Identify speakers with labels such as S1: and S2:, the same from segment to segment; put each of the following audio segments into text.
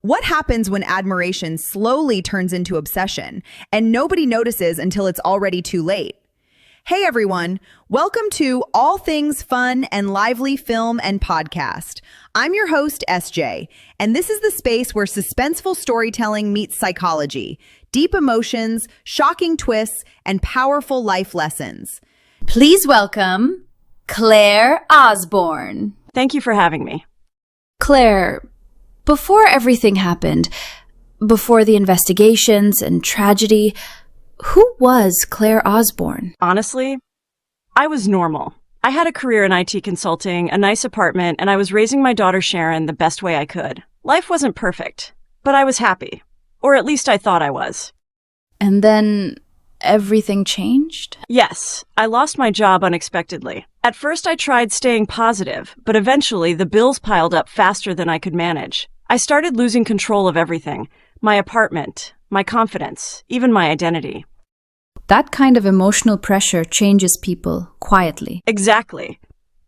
S1: What happens when admiration slowly turns into obsession and nobody notices until it's already too late? Hey everyone, welcome to All Things Fun and Lively Film and Podcast. I'm your host, SJ, and this is the space where suspenseful storytelling meets psychology, deep emotions, shocking twists, and powerful life lessons.
S2: Please welcome Claire Osborne.
S3: Thank you for having me.
S2: Claire, before everything happened, before the investigations and tragedy, who was Claire Osborne?
S3: Honestly, I was normal. I had a career in IT consulting, a nice apartment, and I was raising my daughter Sharon the best way I could. Life wasn't perfect, but I was happy. Or at least I thought I was.
S2: And then everything changed?
S3: Yes, I lost my job unexpectedly. At first I tried staying positive, but eventually the bills piled up faster than I could manage. I started losing control of everything. My apartment, my confidence, even my identity.
S2: That kind of emotional pressure changes people quietly.
S3: Exactly.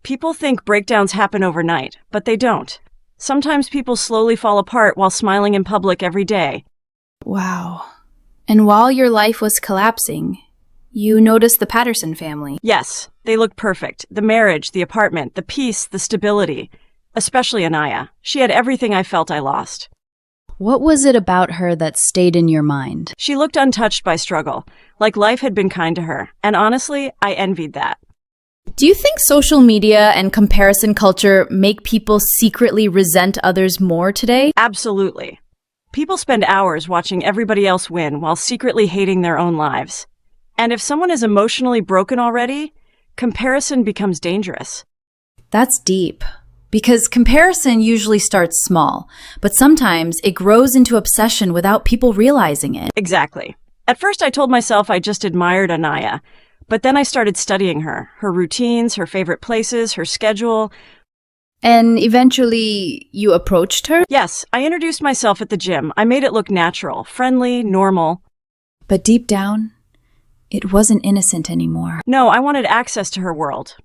S3: People think breakdowns happen overnight, but they don't. Sometimes people slowly fall apart while smiling in public every day.
S2: Wow. And while your life was collapsing, you noticed the Patterson family.
S3: Yes, they looked perfect. The marriage, the apartment, the peace, the stability. Especially Anaya. She had everything I felt I lost.
S2: What was it about her that stayed in your mind?
S3: She looked untouched by struggle, like life had been kind to her. And honestly, I envied that.
S2: Do you think social media and comparison culture make people secretly resent others more today?
S3: Absolutely. People spend hours watching everybody else win while secretly hating their own lives. And if someone is emotionally broken already, comparison becomes dangerous.
S2: That's deep. Because comparison usually starts small, but sometimes it grows into obsession without people realizing it.
S3: Exactly. At first I told myself I just admired Anaya, but then I started studying her routines, her favorite places, her schedule.
S2: And eventually you approached her?
S3: Yes, I introduced myself at the gym. I made it look natural, friendly, normal.
S2: But deep down, it wasn't innocent anymore.
S3: No, I wanted access to her world.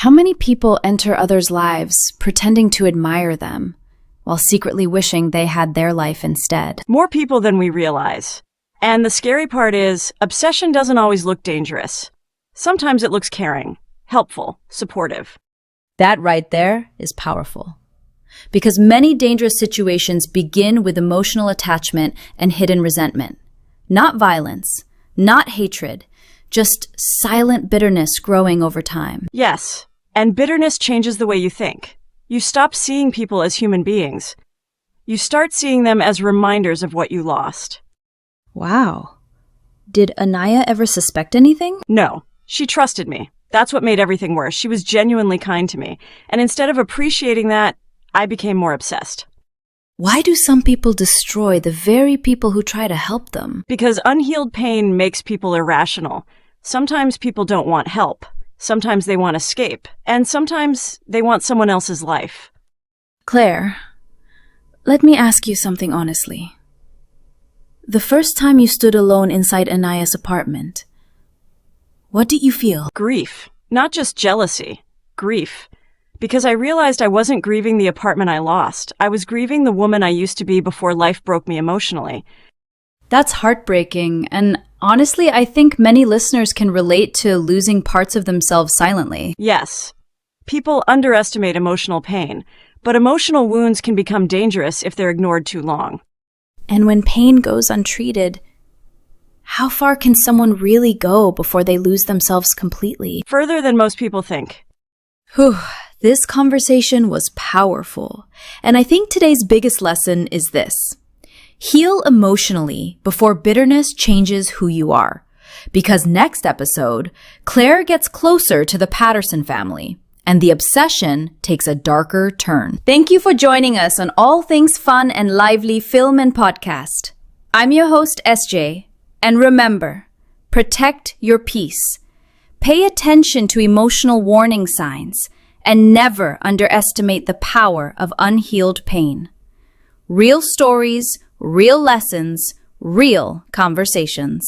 S2: How many people enter others' lives pretending to admire them, while secretly wishing they had their life instead?
S3: More people than we realize. And the scary part is, obsession doesn't always look dangerous. Sometimes it looks caring, helpful, supportive.
S2: That right there is powerful. Because many dangerous situations begin with emotional attachment and hidden resentment. Not violence, not hatred, just silent bitterness growing over time.
S3: Yes, and bitterness changes the way you think. You stop seeing people as human beings. You start seeing them as reminders of what you lost.
S2: Wow. Did Anaya ever suspect anything?
S3: No, she trusted me. That's what made everything worse. She was genuinely kind to me. And instead of appreciating that, I became more obsessed.
S2: Why do some people destroy the very people who try to help them?
S3: Because unhealed pain makes people irrational. Sometimes people don't want help. Sometimes they want escape. And sometimes they want someone else's life.
S2: Claire, let me ask you something honestly. The first time you stood alone inside Anaya's apartment, what did you feel?
S3: Grief. Not just jealousy. Grief. Because I realized I wasn't grieving the apartment I lost. I was grieving the woman I used to be before life broke me emotionally.
S2: That's heartbreaking, and honestly, I think many listeners can relate to losing parts of themselves silently.
S3: Yes. People underestimate emotional pain, but emotional wounds can become dangerous if they're ignored too long.
S2: And when pain goes untreated, how far can someone really go before they lose themselves completely?
S3: Further than most people think.
S2: Whew, this conversation was powerful. And I think today's biggest lesson is this. Heal emotionally before bitterness changes who you are. Because next episode, Claire gets closer to the Patterson family, and the obsession takes a darker turn. Thank you for joining us on All Things Fun and Lively Film and Podcast. I'm your host, SJ. And remember, protect your peace. Pay attention to emotional warning signs and never underestimate the power of unhealed pain. Real stories, real lessons, real conversations.